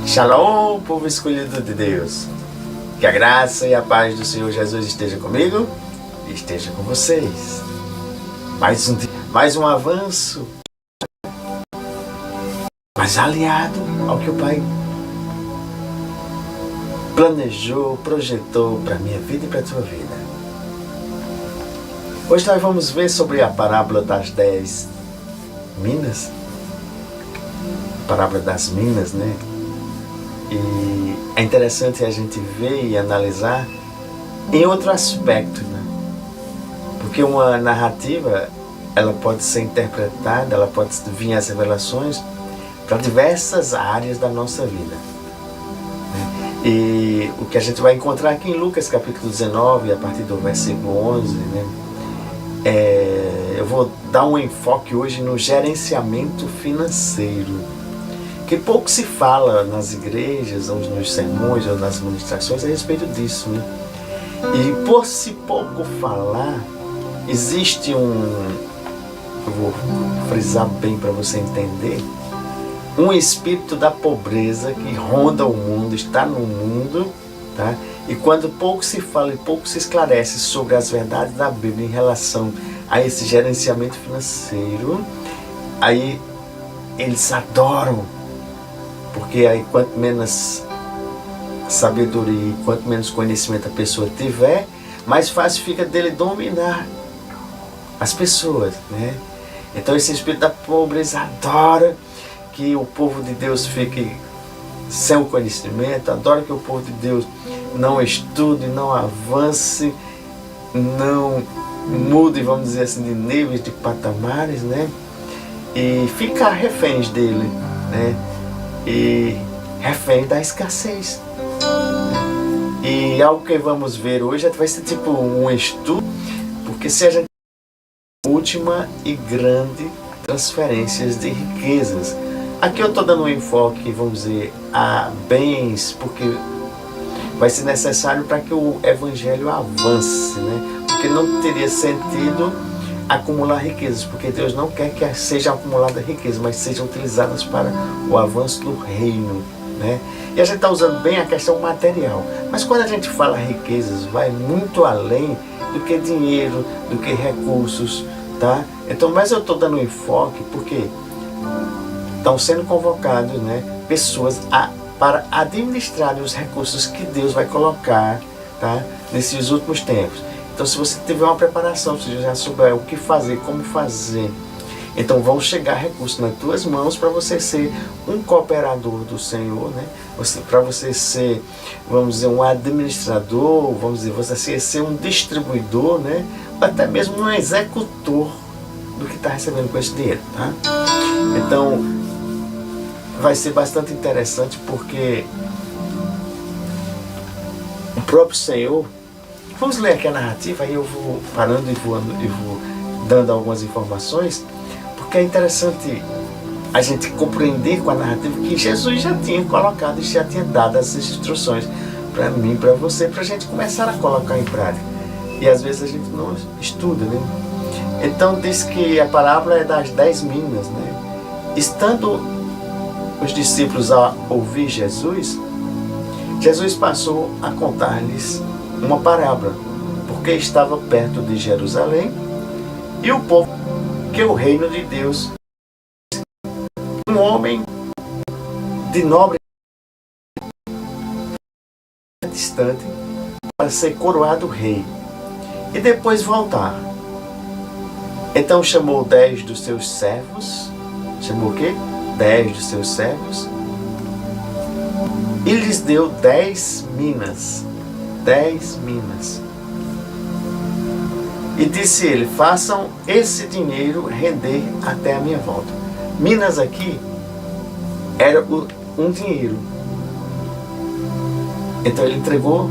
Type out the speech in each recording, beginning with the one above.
Shalom, povo escolhido de Deus. Que a graça e a paz do Senhor Jesus esteja comigo e esteja com vocês. Mais um avanço, mais aliado ao que o Pai planejou, projetou para a minha vida e para a tua vida. Hoje nós vamos ver sobre a parábola das 10 minas. Parábola das minas, né? E é interessante a gente ver e analisar em outro aspecto, né? Porque uma narrativa, ela pode ser interpretada, ela pode vir as revelações para diversas áreas da nossa vida, né? E o que a gente vai encontrar aqui em Lucas capítulo 19, a partir do versículo 11, né? Eu vou dar um enfoque hoje no gerenciamento financeiro, que pouco se fala nas igrejas, ou nos sermões, ou nas ministrações a respeito disso, né? E por se pouco falar, existe eu vou frisar bem para você entender, um espírito da pobreza que ronda o mundo, está no mundo, tá? E quando pouco se fala e pouco se esclarece sobre as verdades da Bíblia em relação a esse gerenciamento financeiro, aí eles adoram. Porque aí quanto menos sabedoria, quanto menos conhecimento a pessoa tiver, mais fácil fica dele dominar as pessoas, né? Então esse espírito da pobreza adora que o povo de Deus fique sem o conhecimento, adora que o povo de Deus não estude, não avance, não mude, vamos dizer assim, de níveis, de patamares, né? E ficar reféns dele, né? E refém da escassez. E algo que vamos ver hoje vai ser tipo um estudo, porque se a gente última e grande transferências de riquezas. Aqui eu estou dando um enfoque, vamos dizer, a bens, porque vai ser necessário para que o evangelho avance, né? Porque não teria sentido acumular riquezas, porque Deus não quer que sejam acumuladas riquezas, mas sejam utilizadas para o avanço do reino, né? E a gente está usando bem a questão material, mas quando a gente fala riquezas, vai muito além do que dinheiro, do que recursos, tá? Então, mas eu estou dando um enfoque porque estão sendo convocados, né, pessoas para administrarem os recursos que Deus vai colocar, tá, nesses últimos tempos. Então, se você tiver uma preparação, se você já souber o que fazer, como fazer, então vão chegar recursos nas tuas mãos para você ser um cooperador do Senhor, né? Para você ser, vamos dizer, um administrador, vamos dizer, você ser um distribuidor, né? Ou até mesmo um executor do que está recebendo com esse dinheiro, tá? Então, vai ser bastante interessante porque o próprio Senhor. Vamos ler aqui a narrativa, aí eu vou parando e vou dando algumas informações, porque é interessante a gente compreender com a narrativa que Jesus já tinha colocado e já tinha dado as instruções para mim, para você, para a gente começar a colocar em prática. E às vezes a gente não estuda, né? Então diz que a parábola é das 10 minas, né? Estando os discípulos a ouvir Jesus, Jesus passou a contar-lhes uma parábola, porque estava perto de Jerusalém e o povo que o reino de Deus, um homem de nobre distante para ser coroado rei e depois voltar. Então chamou 10 dos seus servos, chamou o quê? 10 dos seus servos e lhes deu 10 minas. 10 minas. E disse ele: façam esse dinheiro render até a minha volta. Minas aqui era um dinheiro. Então ele entregou,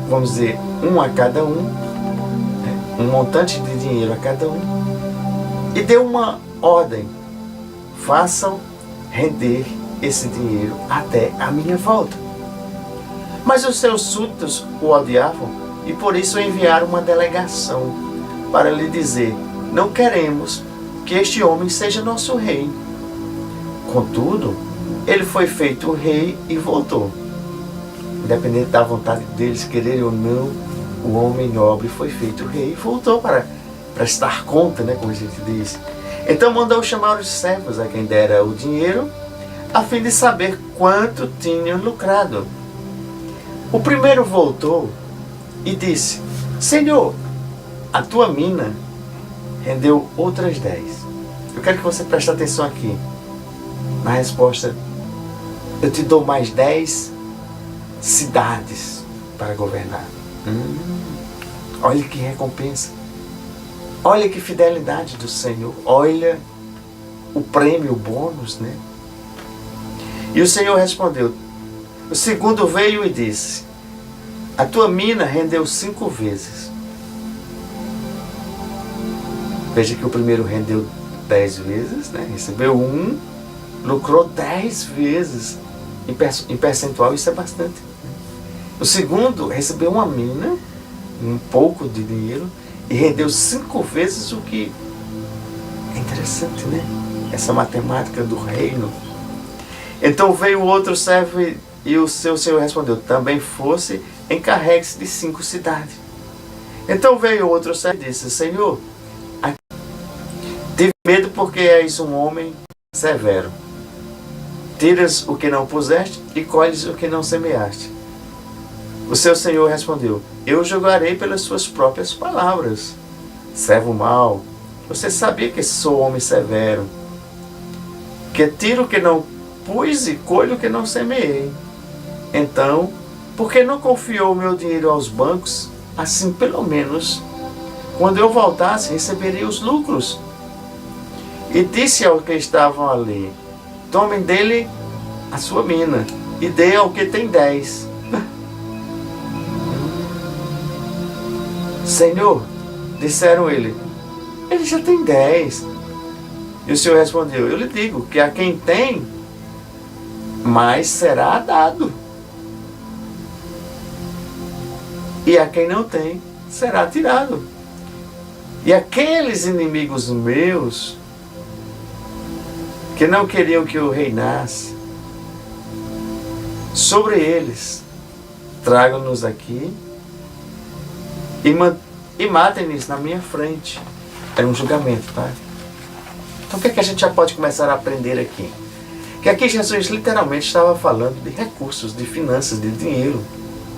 vamos dizer, um a cada um, né? Um montante de dinheiro a cada um, e deu uma ordem: façam render esse dinheiro até a minha volta. Mas os seus súditos o odiavam e por isso enviaram uma delegação para lhe dizer: não queremos que este homem seja nosso rei. Contudo, Ele foi feito rei e voltou. Independente da vontade deles quererem ou não, o homem nobre foi feito rei e voltou para prestar conta, né, como a gente diz. Então mandou chamar os servos a quem dera o dinheiro, a fim de saber quanto tinham lucrado. O primeiro voltou e disse: Senhor, a tua mina rendeu outras 10. Eu quero que você preste atenção aqui na resposta. Eu te dou mais 10 cidades para governar. Olha que recompensa. Olha que fidelidade do Senhor. Olha o prêmio, o bônus, né? E o Senhor respondeu. O segundo veio e disse: a tua mina rendeu 5 vezes. Veja que o primeiro rendeu 10 vezes, né? Recebeu 1, lucrou 10 vezes. Em percentual, isso é bastante. O segundo recebeu uma mina, um pouco de dinheiro, e rendeu 5 vezes o que... É interessante, né? Essa matemática do reino. Então veio o outro servo e o seu senhor respondeu: também fosse, encarregue-se de 5 cidades. Então veio o outro servo e disse: Senhor, tive medo porque és um homem severo. Tiras o que não puseste e colhes o que não semeaste. O seu senhor respondeu: eu julgarei pelas suas próprias palavras. Servo mau, você sabia que sou homem severo, que tiro o que não pus e colho o que não semeei. Então, por que não confiou o meu dinheiro aos bancos? Assim, pelo menos, quando eu voltasse, receberia os lucros. E disse ao que estavam ali: tomem dele a sua mina e dê ao que tem 10. Senhor, disseram ele já tem 10. E o Senhor respondeu: eu lhe digo que a quem tem, mais será dado, e a quem não tem, será tirado. E aqueles inimigos meus, que não queriam que eu reinasse, sobre eles tragam-nos aqui e matem-nos na minha frente. É um julgamento, tá? Então o que é que a gente já pode começar a aprender aqui? Que aqui Jesus literalmente estava falando de recursos, de finanças, de dinheiro,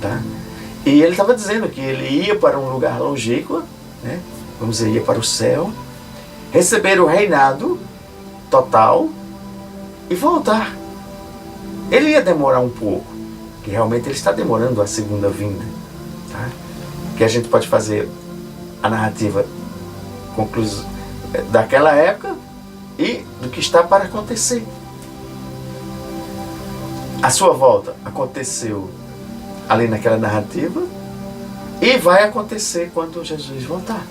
tá? E ele estava dizendo que ele ia para um lugar longínquo, né? Vamos dizer, ia para o céu, receber o reinado total e voltar. Ele ia demorar um pouco, que realmente ele está demorando a segunda vinda, tá? Que a gente pode fazer a narrativa daquela época e do que está para acontecer. A sua volta aconteceu ali naquela narrativa e vai acontecer quando Jesus voltar.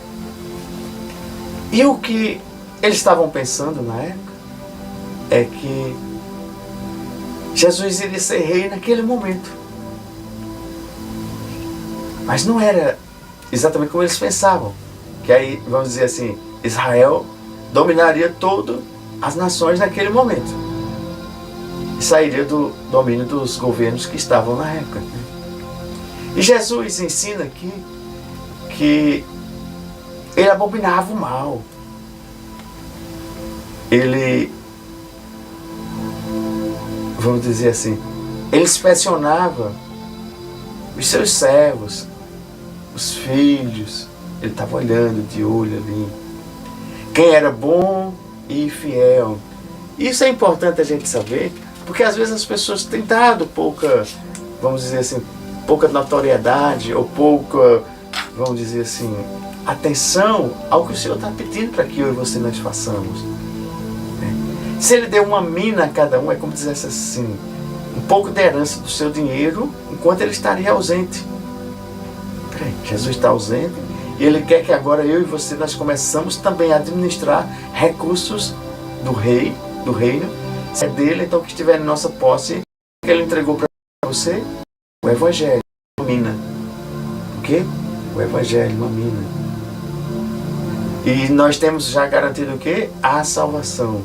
E o que eles estavam pensando na época é que Jesus iria ser rei naquele momento. Mas não era exatamente como eles pensavam. Que aí, vamos dizer assim, Israel dominaria todas as nações naquele momento. E sairia do domínio dos governos que estavam na época. E Jesus ensina aqui que ele abominava o mal. Ele, vamos dizer assim, ele inspecionava os seus servos, os filhos. Ele estava olhando de olho ali. Quem era bom e fiel. Isso é importante a gente saber, porque às vezes as pessoas têm dado pouca, vamos dizer assim, pouca notoriedade ou pouca, vamos dizer assim, atenção ao que o Senhor está pedindo para que eu e você nós façamos. Se ele deu uma mina a cada um, é como dizer assim, um pouco da herança do seu dinheiro, enquanto ele estaria ausente. Jesus está ausente e ele quer que agora eu e você nós começamos também a administrar recursos do rei, do reino. Se é dele, então o que estiver em nossa posse, que ele entregou para você, o Evangelho, uma mina. O quê? O Evangelho, uma mina. E nós temos já garantido o quê? A salvação.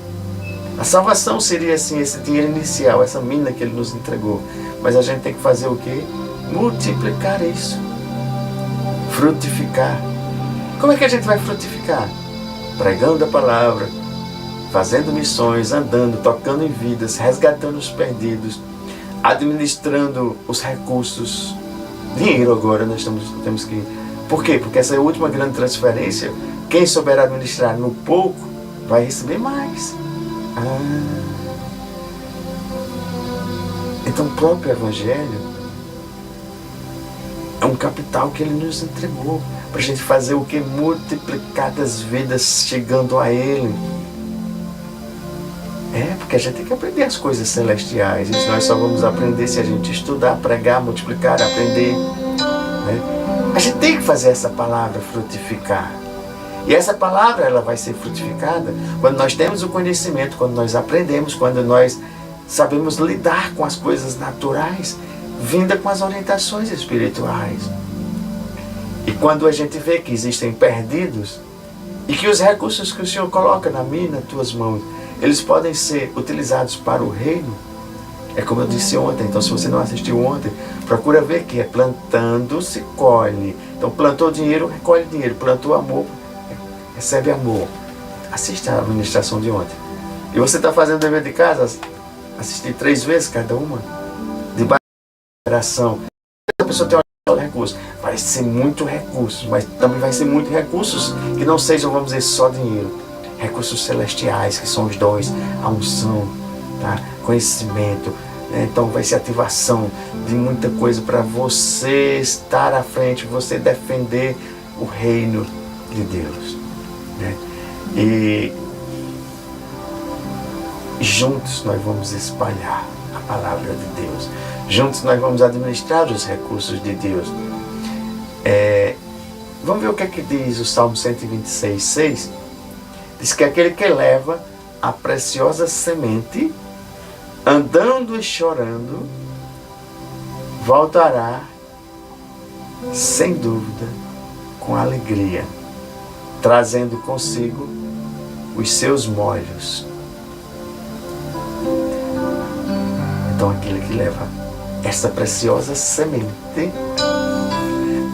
A salvação seria assim, esse dinheiro inicial, essa mina que Ele nos entregou. Mas a gente tem que fazer o quê? Multiplicar isso. Frutificar. Como é que a gente vai frutificar? Pregando a palavra, fazendo missões, andando, tocando em vidas, resgatando os perdidos, administrando os recursos. Dinheiro agora nós temos que... Por quê? Porque essa é a última grande transferência. Quem souber administrar no pouco, vai receber mais. Então o próprio Evangelho é um capital que Ele nos entregou para a gente fazer o que? Multiplicar as vidas chegando a Ele. Porque a gente tem que aprender as coisas celestiais. Isso nós só vamos aprender se a gente estudar, pregar, multiplicar, aprender. A gente tem que fazer essa palavra frutificar. E essa palavra ela vai ser frutificada quando nós temos o conhecimento, quando nós aprendemos, quando nós sabemos lidar com as coisas naturais, vinda com as orientações espirituais. E quando a gente vê que existem perdidos e que os recursos que o Senhor coloca na minha e nas tuas mãos, eles podem ser utilizados para o reino, é como eu disse ontem. Então, se você não assistiu ontem, procura ver que é plantando se colhe. Então, plantou dinheiro, recolhe dinheiro. Plantou amor, recebe amor. Assista a administração de ontem. E você está fazendo o dever de casa, assistir 3 vezes cada uma, debaixo da oração. A pessoa tem um recurso. Vai ser muito recursos, mas também vai ser muito recursos que não sejam, vamos dizer, só dinheiro. Recursos celestiais, que são os dons, a unção, tá? Conhecimento. Então vai ser ativação de muita coisa para você estar à frente, você defender o reino de Deus. E juntos nós vamos espalhar a palavra de Deus. Juntos nós vamos administrar os recursos de Deus. Vamos ver o que é que diz o Salmo 126:6. Diz que aquele que leva a preciosa semente, andando e chorando, voltará, sem dúvida, com alegria, trazendo consigo os seus molhos. Então aquele que leva essa preciosa semente,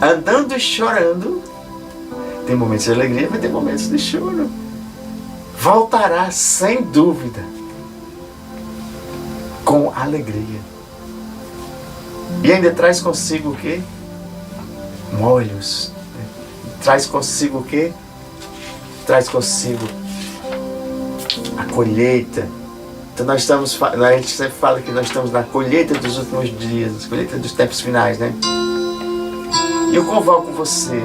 andando e chorando, tem momentos de alegria, mas tem momentos de choro, voltará sem dúvida com alegria. E ainda traz consigo o quê? Molhos. Traz consigo o quê? Traz consigo a colheita. Então a gente sempre fala que nós estamos na colheita dos últimos dias, colheita dos tempos finais, né? E eu convoco você,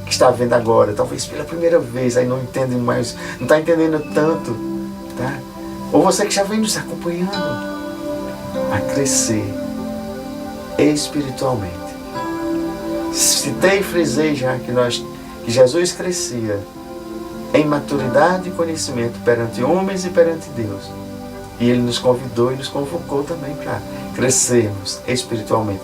que está vendo agora, talvez pela primeira vez, aí não entende mais, não está entendendo tanto, tá? Ou você que já vem nos acompanhando, a crescer espiritualmente. Citei e frisei já que Jesus crescia em maturidade e conhecimento perante homens e perante Deus. E Ele nos convidou e nos convocou também para crescermos espiritualmente,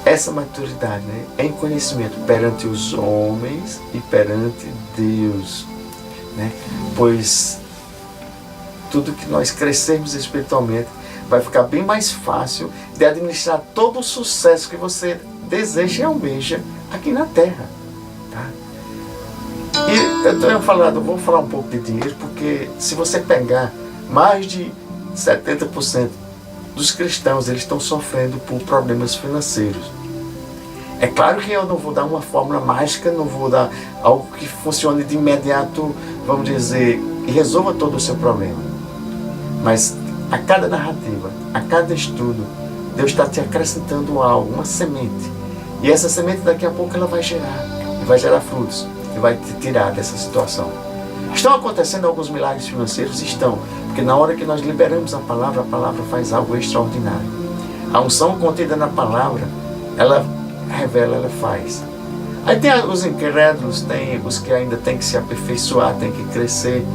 Essa maturidade, em conhecimento perante os homens e perante Deus, Pois tudo que nós crescermos espiritualmente vai ficar bem mais fácil de administrar todo o sucesso que você deseja e almeja aqui na Terra, tá? E eu vou falar um pouco de dinheiro, porque se você pegar mais de 70% dos cristãos, eles estão sofrendo por problemas financeiros. É claro que eu não vou dar uma fórmula mágica, não vou dar algo que funcione de imediato, vamos dizer, e resolva todo o seu problema. Mas a cada narrativa, a cada estudo, Deus está te acrescentando algo, uma semente. E essa semente daqui a pouco ela vai gerar frutos, e vai te tirar dessa situação. Estão acontecendo alguns milagres financeiros? Estão, porque na hora que nós liberamos a palavra faz algo extraordinário. A unção contida na palavra, ela revela, ela faz. Aí tem os incrédulos, tem os que ainda têm que se aperfeiçoar, têm que crescer.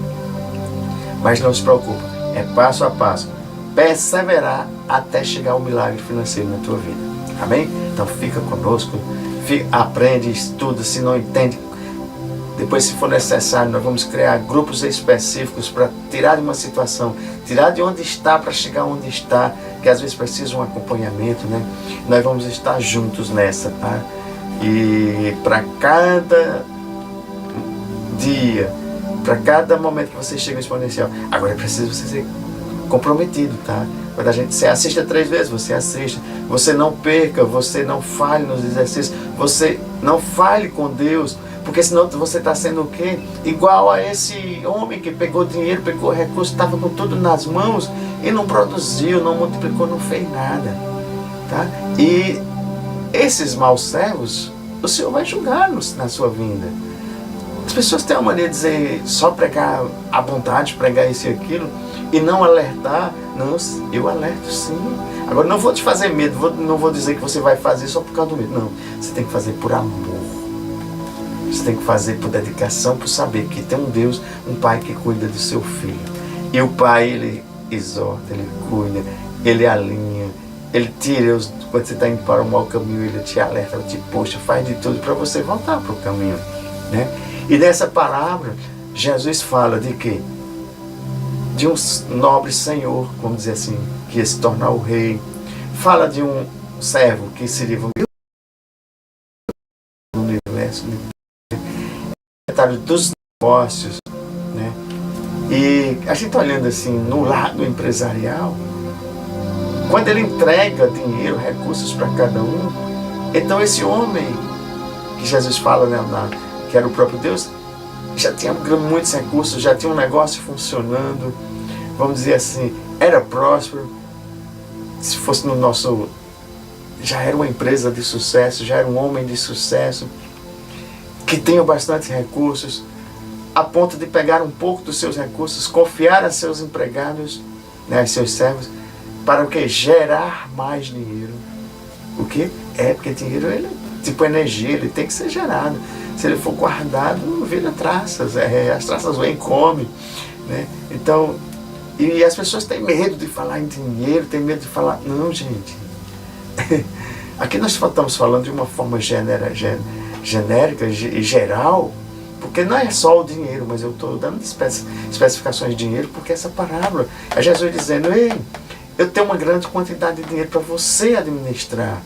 Mas não se preocupe, é passo a passo. Perseverar até chegar o milagre financeiro na tua vida. Amém? Então fica conosco, aprende, estuda, se não entende, Depois, se for necessário, nós vamos criar grupos específicos para tirar de uma situação, tirar de onde está para chegar onde está, que às vezes precisa de um acompanhamento, né? Nós vamos estar juntos nessa, tá? E para cada dia, para cada momento que você chega no exponencial, agora é preciso você ser comprometido, tá? Quando a gente se assista 3 vezes, você assista. Você não perca, você não falhe nos exercícios, você não falhe com Deus, porque senão você está sendo o quê? Igual a esse homem que pegou dinheiro, pegou recurso, estava com tudo nas mãos e não produziu, não multiplicou, não fez nada, tá? E esses maus servos, o Senhor vai julgar na sua vinda. As pessoas têm uma mania de dizer, só pregar à vontade, pregar isso e aquilo, e não alertar. Não, eu alerto sim. Agora, não vou te fazer medo, não vou dizer que você vai fazer só por causa do medo. Não, você tem que fazer por amor. Você tem que fazer por dedicação, por saber que tem um Deus, um Pai que cuida do seu filho. E o Pai, Ele exorta, Ele cuida, Ele alinha, Ele tira, quando você está indo para o mau caminho, Ele te alerta, Ele te puxa, faz de tudo para você voltar para o caminho, né? E nessa palavra, Jesus fala de quê? De um nobre senhor, vamos dizer assim, que ia se tornar o rei. Fala de um servo que seria o universo, dos negócios, né? E a gente olhando assim no lado empresarial, quando ele entrega dinheiro, recursos para cada um, então esse homem que Jesus fala, né, que era o próprio Deus, já tinha muitos recursos, já tinha um negócio funcionando, vamos dizer assim, era próspero. Se fosse no nosso, já era uma empresa de sucesso, já era um homem de sucesso, que tinha bastante recursos, a ponto de pegar um pouco dos seus recursos, confiar a seus empregados, né, a seus servos, para o que? Gerar mais dinheiro. O que? Porque dinheiro, ele, tipo energia, ele tem que ser gerado. Se ele for guardado, não vira traças, as traças vêm e comem, né? Então, e as pessoas têm medo de falar em dinheiro, têm medo de falar, não, gente. Aqui nós estamos falando de uma forma genérica e geral, porque não é só o dinheiro, mas eu estou dando especificações de dinheiro, porque essa parábola é Jesus dizendo, ei, eu tenho uma grande quantidade de dinheiro para você administrar,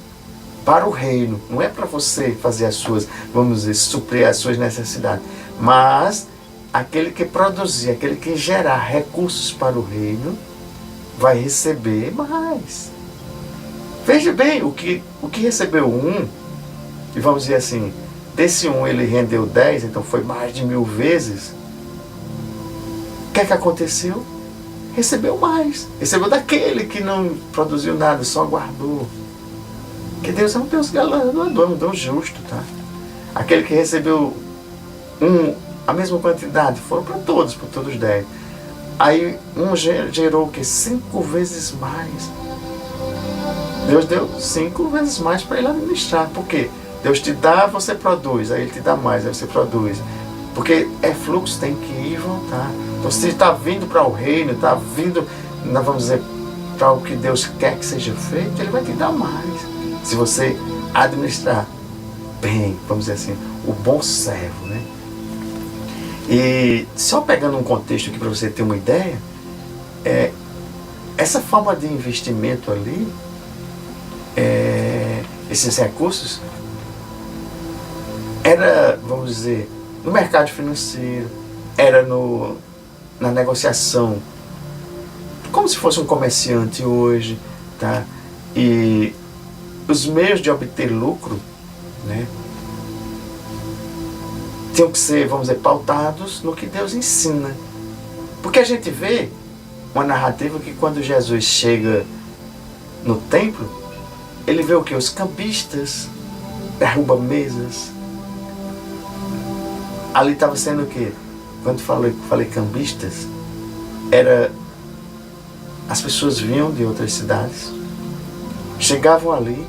para o reino, não é para você fazer as suas, vamos dizer, suprir as suas necessidades, mas aquele que produzir, aquele que gerar recursos para o reino, vai receber mais. Veja bem, o que recebeu um, e vamos dizer assim, desse um ele rendeu 10, então foi mais de 1000 vezes. O que é que aconteceu? Recebeu mais. Recebeu daquele que não produziu nada, só guardou. Porque Deus é um Deus galardoador, um Deus justo, tá? Aquele que recebeu a mesma quantidade, foram para todos 10. Aí um gerou o quê? 5 vezes mais. Deus deu 5 vezes mais para ele administrar. Por quê? Deus te dá, você produz, aí Ele te dá mais, aí você produz. Porque é fluxo, tem que ir e voltar. Então se está vindo para o reino, está vindo, vamos dizer, para o que Deus quer que seja feito, Ele vai te dar mais. Se você administrar bem, vamos dizer assim, o bom servo, né? E só pegando um contexto aqui para você ter uma ideia, essa forma de investimento ali, esses recursos, era, vamos dizer, no mercado financeiro, era na negociação, como se fosse um comerciante hoje, tá? E os meios de obter lucro, né, tinham que ser, vamos dizer, pautados no que Deus ensina. Porque a gente vê uma narrativa que quando Jesus chega no templo, ele vê o que? Os cambistas, derruba mesas. Ali estava sendo o quê? Quando falei cambistas, as pessoas vinham de outras cidades, chegavam ali,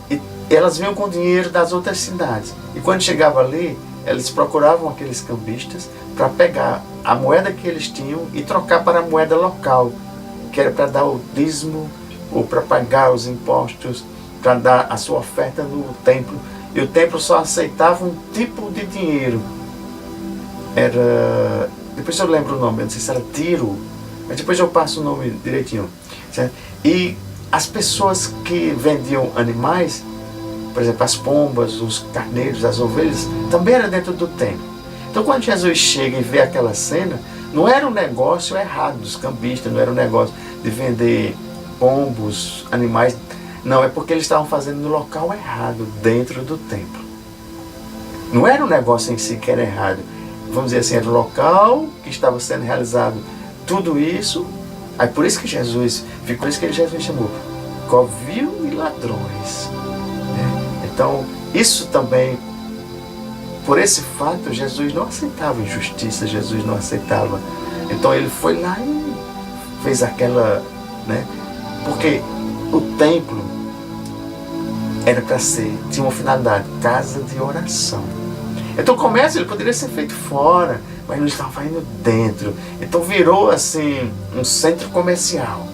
e elas vinham com dinheiro das outras cidades. E quando chegavam ali, eles procuravam aqueles cambistas para pegar a moeda que eles tinham e trocar para a moeda local, que era para dar o dízimo, ou para pagar os impostos, para dar a sua oferta no templo. E o templo só aceitava um tipo de dinheiro, era, depois eu lembro o nome, eu não sei se era Tiro, mas depois eu passo o nome direitinho, certo? E as pessoas que vendiam animais, por exemplo, as pombas, os carneiros, as ovelhas, também era dentro do templo. Então quando Jesus chega e vê aquela cena, não era um negócio errado dos cambistas, não era um negócio de vender pombos, animais, não, é porque eles estavam fazendo no local errado, dentro do templo. Não era um negócio em si que era errado, vamos dizer assim, era o local que estava sendo realizado tudo isso. Aí por isso que Jesus, por isso que Jesus chamou covil e ladrões, né? Então isso também, por esse fato, Jesus não aceitava injustiça, Jesus não aceitava. Então ele foi lá e fez aquela, né? Porque o templo era para ser, tinha uma finalidade, casa de oração. Então o comércio ele poderia ser feito fora, mas não estava indo dentro. Então virou assim um centro comercial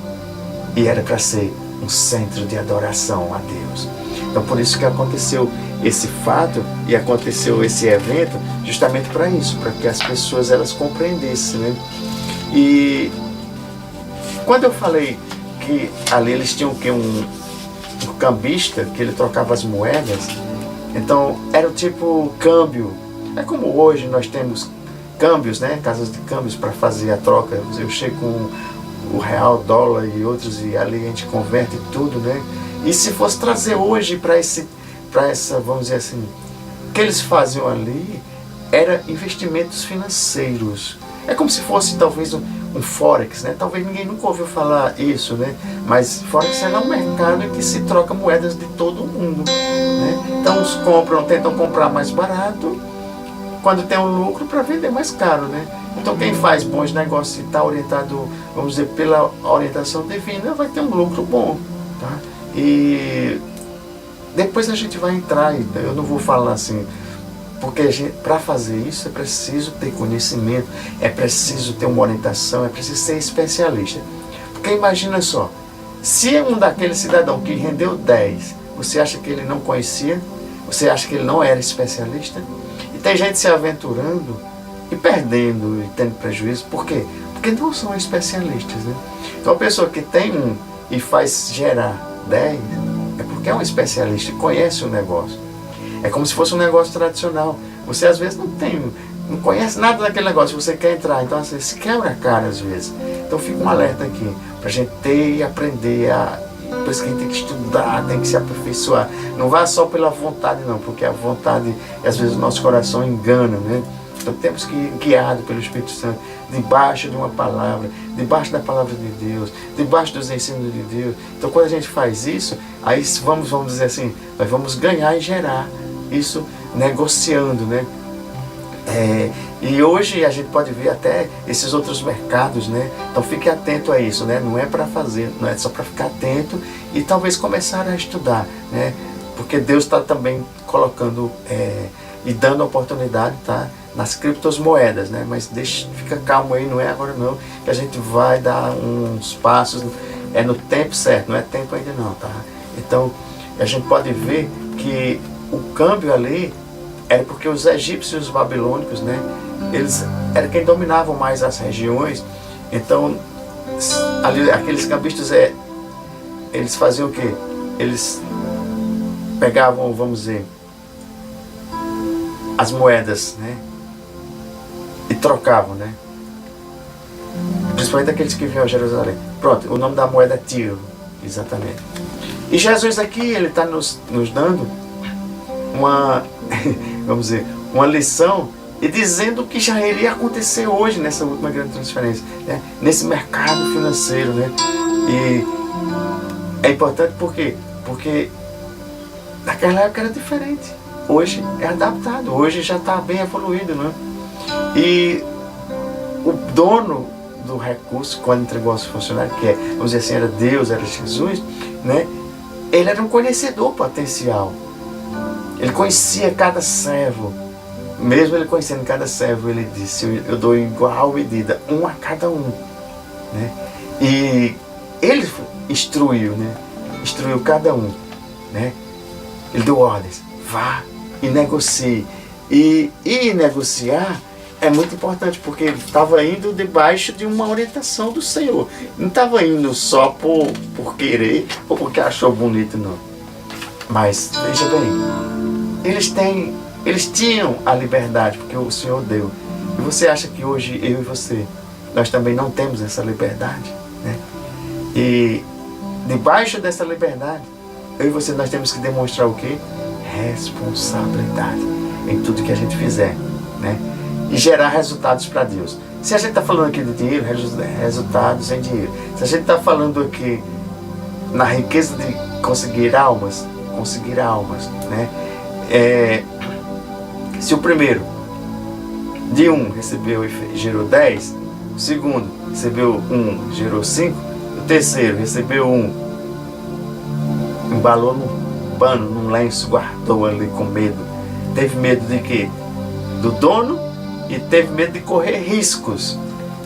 e era para ser um centro de adoração a Deus. Então por isso que aconteceu esse fato e aconteceu esse evento, justamente para isso, para que as pessoas elas compreendessem, né? E quando eu falei que ali eles tinham que um cambista, que ele trocava as moedas, então era o tipo câmbio. É como hoje nós temos câmbios, né? Casas de câmbios para fazer a troca. Eu chego com o real, dólar e outros, e ali a gente converte tudo, né? E se fosse trazer hoje para essa, vamos dizer assim, o que eles faziam ali era investimentos financeiros. É como se fosse talvez um Forex, né? Talvez ninguém nunca ouviu falar isso, né? Mas Forex é um mercado em que se troca moedas de todo mundo, né? Então uns tentam comprar mais barato, quando tem um lucro, para vender mais caro, né? Então quem faz bons negócios e está orientado, vamos dizer, pela orientação divina, vai ter um lucro bom, tá? E depois a gente vai entrar, eu não vou falar assim, porque para fazer isso é preciso ter conhecimento, é preciso ter uma orientação, é preciso ser especialista. Porque imagina só, se um daquele cidadão que rendeu 10, você acha que ele não conhecia? Você acha que ele não era especialista? E tem gente se aventurando e perdendo e tendo prejuízo. Por quê? Porque não são especialistas, né? Então a pessoa que tem um e faz gerar 10, é porque é um especialista e conhece o negócio. É como se fosse um negócio tradicional. Você às vezes não conhece nada daquele negócio, você quer entrar, então assim, se quebra a cara às vezes. Então fica um alerta aqui, para a gente ter e aprender por isso que a gente tem que estudar, tem que se aperfeiçoar. Não vá só pela vontade não, porque a vontade, às vezes o nosso coração engana, né? Então temos que ir guiado pelo Espírito Santo, debaixo de uma palavra, debaixo da palavra de Deus, debaixo dos ensinos de Deus. Então quando a gente faz isso, aí vamos dizer assim, nós vamos ganhar e gerar isso negociando, né? E hoje a gente pode ver até esses outros mercados, né? Então fique atento a isso, né? Não é para fazer, não é só para ficar atento e talvez começar a estudar, né? Porque Deus está também colocando e dando oportunidade, tá? Nas criptomoedas, né? Mas fica calmo aí, não é agora não, que a gente vai dar uns passos, é no tempo certo, não é tempo ainda não, tá? Então a gente pode ver que o câmbio ali era porque os egípcios e os babilônicos, né, eles eram quem dominavam mais as regiões. Então ali, aqueles cambistas eles faziam o quê? Eles pegavam, vamos dizer, as moedas, né, e trocavam, né, principalmente aqueles que vinham a Jerusalém. Pronto, o nome da moeda é Tiro, exatamente. E Jesus aqui, ele está nos dando uma, vamos dizer, uma lição e dizendo o que já iria acontecer hoje nessa última grande transferência, né? Nesse mercado financeiro, né? E é importante porque naquela época era diferente, hoje é adaptado, hoje já está bem evoluído, né? E o dono do recurso, quando entregou aos funcionários, que vamos dizer assim, era Deus, era Jesus, né? Ele era um conhecedor potencial. Ele conhecia cada servo. Mesmo ele conhecendo cada servo, ele disse, eu dou igual medida, um a cada um, né? E ele instruiu, né? Instruiu cada um, né? Ele deu ordens, vá e negocie. E negociar é muito importante, porque ele estava indo debaixo de uma orientação do Senhor. Não estava indo só por querer ou porque achou bonito, não. Mas, veja bem, eles tinham a liberdade, porque o Senhor deu. E você acha que hoje, eu e você, nós também não temos essa liberdade, né? E debaixo dessa liberdade, eu e você, nós temos que demonstrar o quê? Responsabilidade em tudo que a gente fizer, né? E gerar resultados para Deus. Se a gente está falando aqui de dinheiro, resultados em dinheiro. Se a gente está falando aqui na riqueza de conseguir almas, né? Se o primeiro de 1 recebeu e gerou 10, o segundo recebeu 1, gerou 5, o terceiro recebeu 1, embalou num pano, num lenço, guardou ali com medo. Teve medo de quê? Do dono, e teve medo de correr riscos,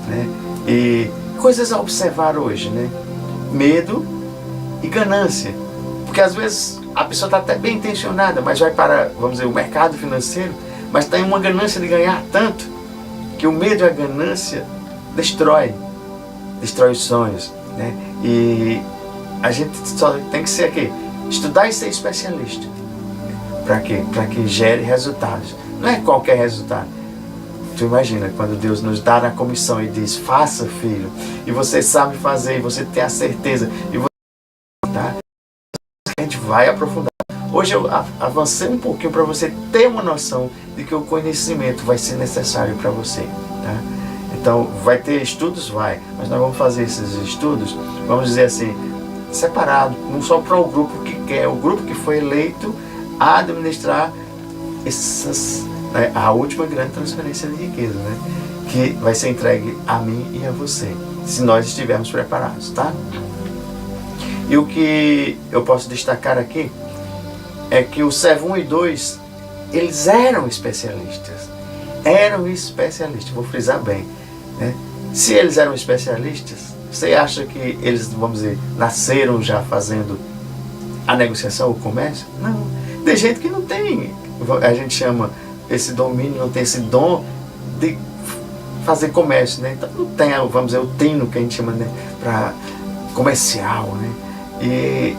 né? E coisas a observar hoje, né? Medo e ganância. Porque às vezes a pessoa está até bem intencionada, mas vai para, vamos dizer, o mercado financeiro, mas tem uma ganância de ganhar tanto, que o medo e a ganância destrói os sonhos, né? E a gente só tem que ser aqui, estudar e ser especialista. Para quê? Para que gere resultados. Não é qualquer resultado. Tu imagina, quando Deus nos dá na comissão e diz, faça, filho, e você sabe fazer, e você tem a certeza, e você, tá? A gente vai aprofundar. Hoje eu avancei um pouquinho para você ter uma noção de que o conhecimento vai ser necessário para você, tá? Então, vai ter estudos? Vai, mas nós vamos fazer esses estudos, vamos dizer assim, separado, não só para o grupo que quer, o grupo que foi eleito a administrar essas, né, a última grande transferência de riqueza, né, que vai ser entregue a mim e a você, se nós estivermos preparados, tá? E o que eu posso destacar aqui é que o servo 1 e 2, eles eram especialistas, vou frisar bem, né? Se eles eram especialistas, você acha que eles, vamos dizer, nasceram já fazendo a negociação, o comércio? Não. Tem gente que não tem, a gente chama esse domínio, não tem esse dom de fazer comércio, né? Então não tem, vamos dizer, o tino que a gente chama, né, para comercial, né? E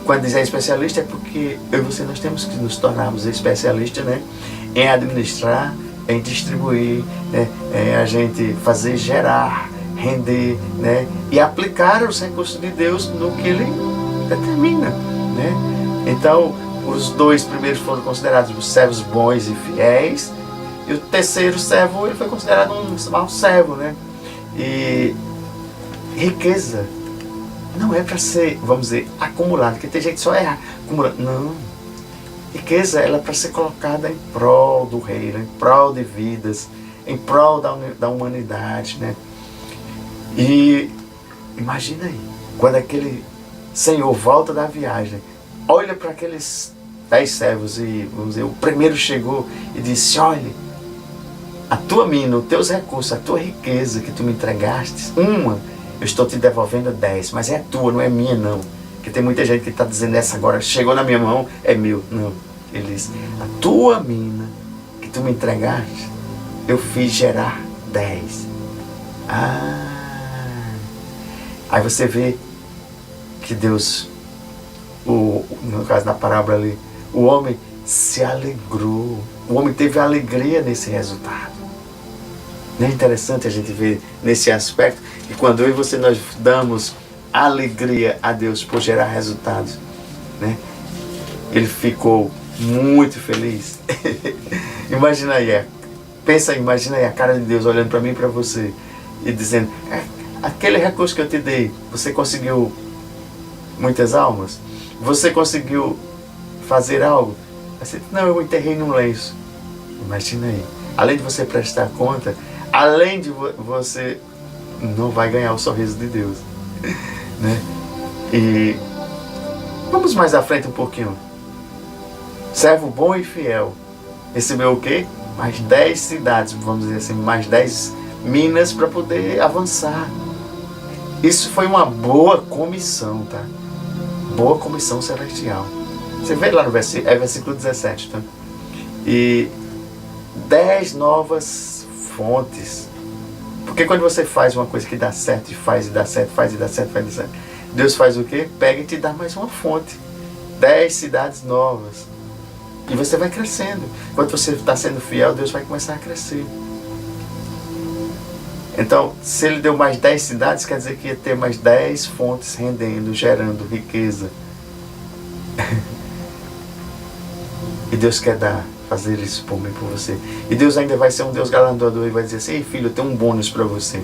quando diz especialista é porque eu e você, nós temos que nos tornarmos especialistas, né, em administrar, em distribuir, né, a gente fazer gerar, render, né, e aplicar os recursos de Deus no que Ele determina, né? Então, os 2 primeiros foram considerados os servos bons e fiéis, e o terceiro servo, ele foi considerado um mau servo, né? E riqueza não é para ser, vamos dizer, acumulada, porque tem gente que só é acumulada. Não. Riqueza, ela é para ser colocada em prol do reino, em prol de vidas, em prol da humanidade, né? E imagina aí, quando aquele senhor volta da viagem, olha para aqueles 10 servos e, vamos dizer, o primeiro chegou e disse, olha, a tua mina, os teus recursos, a tua riqueza que tu me entregaste, eu estou te devolvendo 10, mas é tua, não é minha não. Porque tem muita gente que está dizendo, essa agora chegou na minha mão, é meu. Não, ele diz, a tua mina que tu me entregaste, eu fiz gerar 10. Aí você vê que Deus, no caso da parábola ali, o homem se alegrou, o homem teve alegria nesse resultado. Não é interessante a gente ver nesse aspecto que quando eu e você nós damos alegria a Deus por gerar resultados, né? Ele ficou muito feliz. Imagina aí a cara de Deus olhando para mim e para você e dizendo, aquele recurso que eu te dei, você conseguiu muitas almas? Você conseguiu fazer algo? Você, não, eu enterrei num lenço. Imagina aí, além de você prestar conta, além de você não vai ganhar o sorriso de Deus, né? E vamos mais à frente um pouquinho. Servo bom e fiel recebeu o quê? Mais 10 cidades, vamos dizer assim, mais 10 minas para poder avançar. Isso foi uma boa comissão, tá? Boa comissão celestial. Você vê lá no versículo 17, tá? E 10 novas fontes. Porque quando você faz uma coisa que dá certo, e faz, e dá certo, faz, e dá certo, faz, e dá certo, Deus faz o quê? Pega e te dá mais uma fonte. 10 cidades novas. E você vai crescendo. Quando você está sendo fiel, Deus vai começar a crescer. Então, se Ele deu mais 10 cidades, quer dizer que ia ter mais 10 fontes rendendo, gerando riqueza. E Deus quer fazer isso por mim, por você. E Deus ainda vai ser um Deus galardoador e vai dizer assim: ei filho, eu tenho um bônus para você.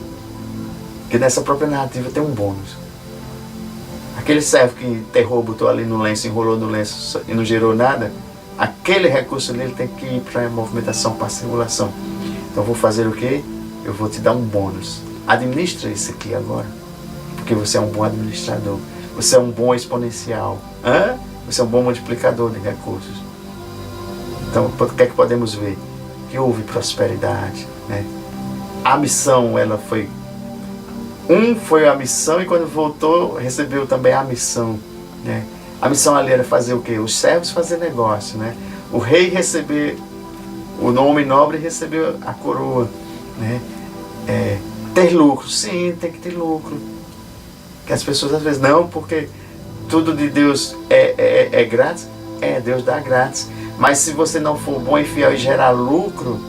Porque nessa própria narrativa tem um bônus. Aquele servo que enterrou, botou ali no lenço, enrolou no lenço e não gerou nada, aquele recurso dele tem que ir para a movimentação, para a circulação. Então eu vou fazer o quê? Eu vou te dar um bônus. Administra isso aqui agora. Porque você é um bom administrador. Você é um bom exponencial. Você é um bom multiplicador de recursos. Então, o que é que podemos ver? Que houve prosperidade, né? A missão, ela foi... foi a missão e quando voltou, recebeu também a missão, né? A missão ali era fazer o quê? Os servos fazer negócio, né? O rei receber, o nome nobre receber a coroa, né? Ter lucro, sim, tem que ter lucro. Que as pessoas às vezes não, porque tudo de Deus é grátis. Deus dá grátis. Mas se você não for bom e fiel e gerar lucro,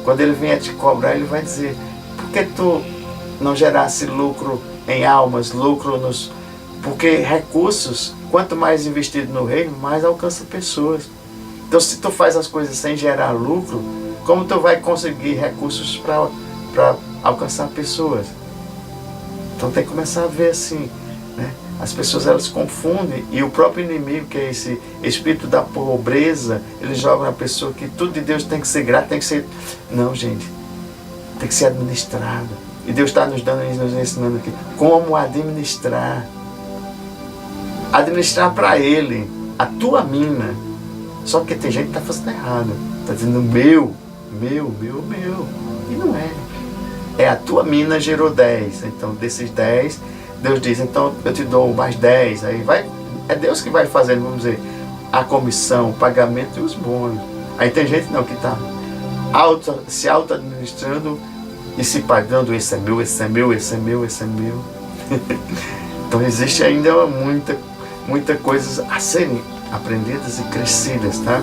quando Ele vier te cobrar, Ele vai dizer: por que tu não gerasse lucro em almas, lucro nos... Porque recursos, quanto mais investido no reino, mais alcança pessoas. Então se tu faz as coisas sem gerar lucro, como tu vai conseguir recursos para alcançar pessoas? Então tem que começar a ver assim, né? As pessoas, elas confundem, e o próprio inimigo, que é esse espírito da pobreza, ele joga na pessoa que tudo de Deus tem que ser grato, tem que ser... Não, gente, tem que ser administrado. E Deus está nos dando e nos ensinando aqui como administrar. Administrar para Ele, a tua mina. Só que tem gente que está fazendo errado. Está dizendo meu. E não é. É a tua mina gerou 10. Então desses 10, Deus diz, então eu te dou mais 10. Aí vai, é Deus que vai fazendo, vamos dizer, a comissão, o pagamento e os bônus. Aí tem gente não que está se auto-administrando e se pagando, esse é meu, esse é meu, esse é meu, esse é meu. Então existe ainda muita coisas a serem aprendidas e crescidas, tá?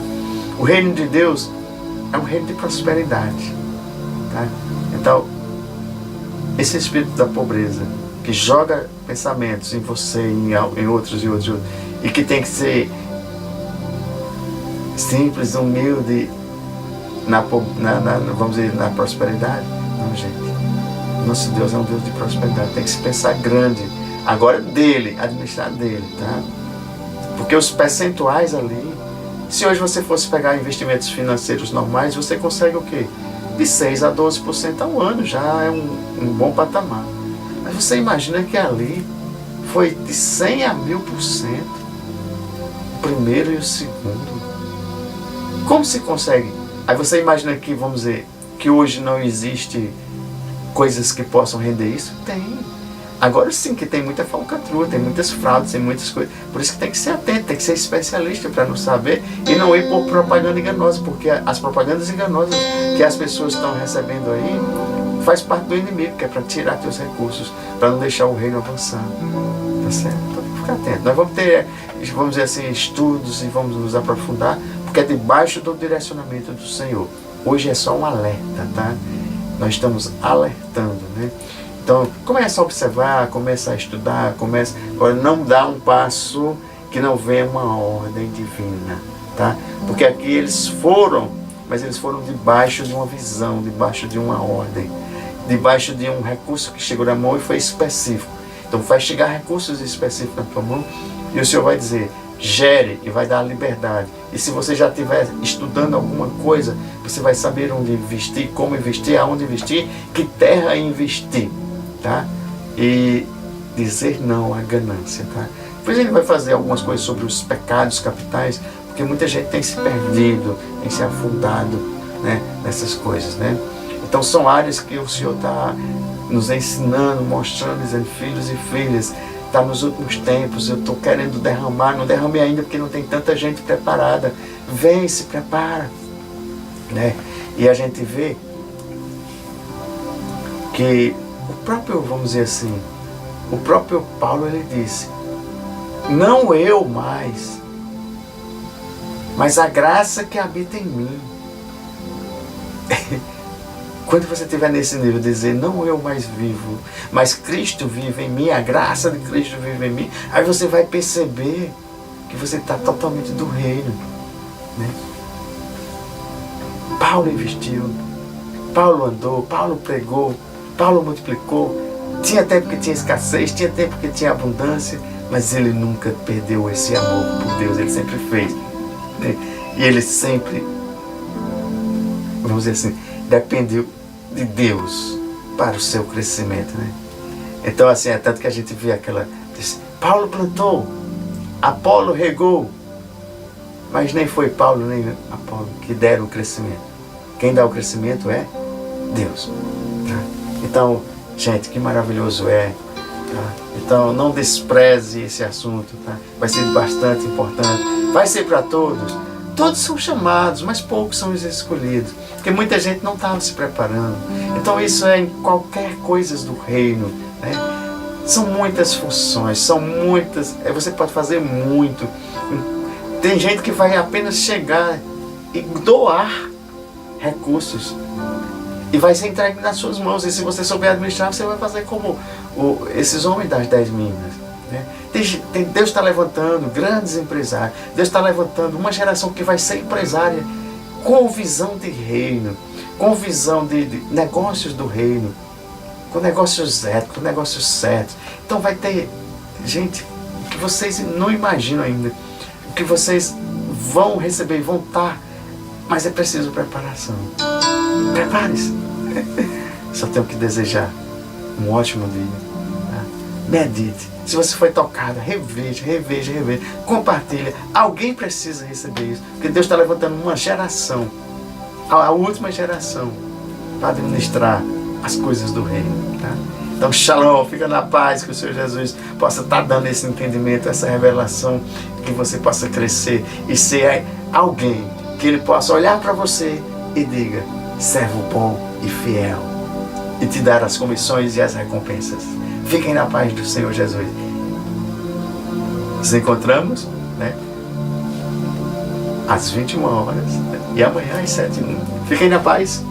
O reino de Deus é um reino de prosperidade, tá? Então, esse espírito da pobreza, que joga pensamentos em você, em outros, e que tem que ser simples, humilde, vamos dizer, na prosperidade. Não, gente. Nosso Deus é um Deus de prosperidade. Tem que se pensar grande. Agora dele, administrar dele, tá? Porque os percentuais ali, se hoje você fosse pegar investimentos financeiros normais, você consegue o quê? De 6 a 12% ao ano, já é um bom patamar. Mas você imagina que ali foi de 100 a 1000%, o primeiro e o segundo. Como se consegue? Aí você imagina que, vamos dizer, que hoje não existe coisas que possam render isso? Tem. Agora sim que tem muita falcatrua, tem muitas fraudes, tem muitas coisas. Por isso que tem que ser atento, tem que ser especialista para não saber e não ir por propaganda enganosa, porque as propagandas enganosas que as pessoas estão recebendo aí faz parte do inimigo, que é para tirar teus recursos, para não deixar o reino avançar. Tá certo? Então tem que ficar atento. Nós vamos ter, vamos dizer assim, estudos e vamos nos aprofundar, porque é debaixo do direcionamento do Senhor. Hoje é só um alerta, tá? Nós estamos alertando, né? Então, começa a observar, começa a estudar, agora não dá um passo que não venha uma ordem divina, tá? Porque aqui eles foram, mas eles foram debaixo de uma visão, debaixo de uma ordem, debaixo de um recurso que chegou na mão e foi específico. Então vai chegar recursos específicos na tua mão e o Senhor vai dizer, gere, e vai dar liberdade. E se você já estiver estudando alguma coisa, você vai saber onde investir, como investir, aonde investir, que terra investir, tá? E dizer não à ganância, tá? Depois ele vai fazer algumas coisas sobre os pecados capitais, porque muita gente tem se perdido, tem se afundado, né, nessas coisas, né? Então são áreas que o Senhor está nos ensinando, mostrando, dizendo, filhos e filhas, está nos últimos tempos, eu estou querendo derramar, não derramei ainda porque não tem tanta gente preparada. Vem, se prepara, né? E a gente vê Que o próprio, vamos dizer assim, o próprio Paulo, ele disse: não eu mais, mas a graça que habita em mim. Quando você estiver nesse nível de dizer, não eu mais vivo, mas Cristo vive em mim, a graça de Cristo vive em mim, aí você vai perceber que você está totalmente do reino, né? Paulo investiu, Paulo andou, Paulo pregou, Paulo multiplicou. Tinha tempo que tinha escassez, tinha tempo que tinha abundância, mas ele nunca perdeu esse amor por Deus, ele sempre fez, né? E ele sempre, vamos dizer assim, dependeu de Deus para o seu crescimento, né? Então assim, é tanto que a gente vê aquela, Paulo plantou, Apolo regou, mas nem foi Paulo nem Apolo que deram o crescimento. Quem dá o crescimento é Deus, tá? Então, gente, que maravilhoso é, tá? Então não despreze esse assunto, tá? Vai ser bastante importante, vai ser para todos. Todos são chamados, mas poucos são os escolhidos, porque muita gente não estava se preparando. Então isso é em qualquer coisa do reino, né? São muitas funções, são muitas, você pode fazer muito. Tem gente que vai apenas chegar e doar recursos e vai ser entregue nas suas mãos, e se você souber administrar, você vai fazer como esses homens das 10 minas, né? Deus está levantando grandes empresários, Deus está levantando uma geração que vai ser empresária com visão de reino, com visão de negócios do reino, com negócios éticos, com negócios certos. Então vai ter gente que vocês não imaginam ainda, que vocês vão receber e vão estar, mas é preciso preparação. Prepare-se. Só tenho que desejar um ótimo dia, tá? Medite. Se você foi tocado, reveja, reveja, reveja. Compartilha. Alguém precisa receber isso, porque Deus está levantando uma geração, a última geração, para administrar as coisas do reino, tá? Então, shalom, fica na paz, que o Senhor Jesus possa estar dando esse entendimento, essa revelação, que você possa crescer e ser alguém que Ele possa olhar para você e diga, servo bom e fiel, e te dar as comissões e as recompensas. Fiquem na paz do Senhor Jesus. Nos encontramos, né, às 21 horas e amanhã às 7h. Fiquem na paz.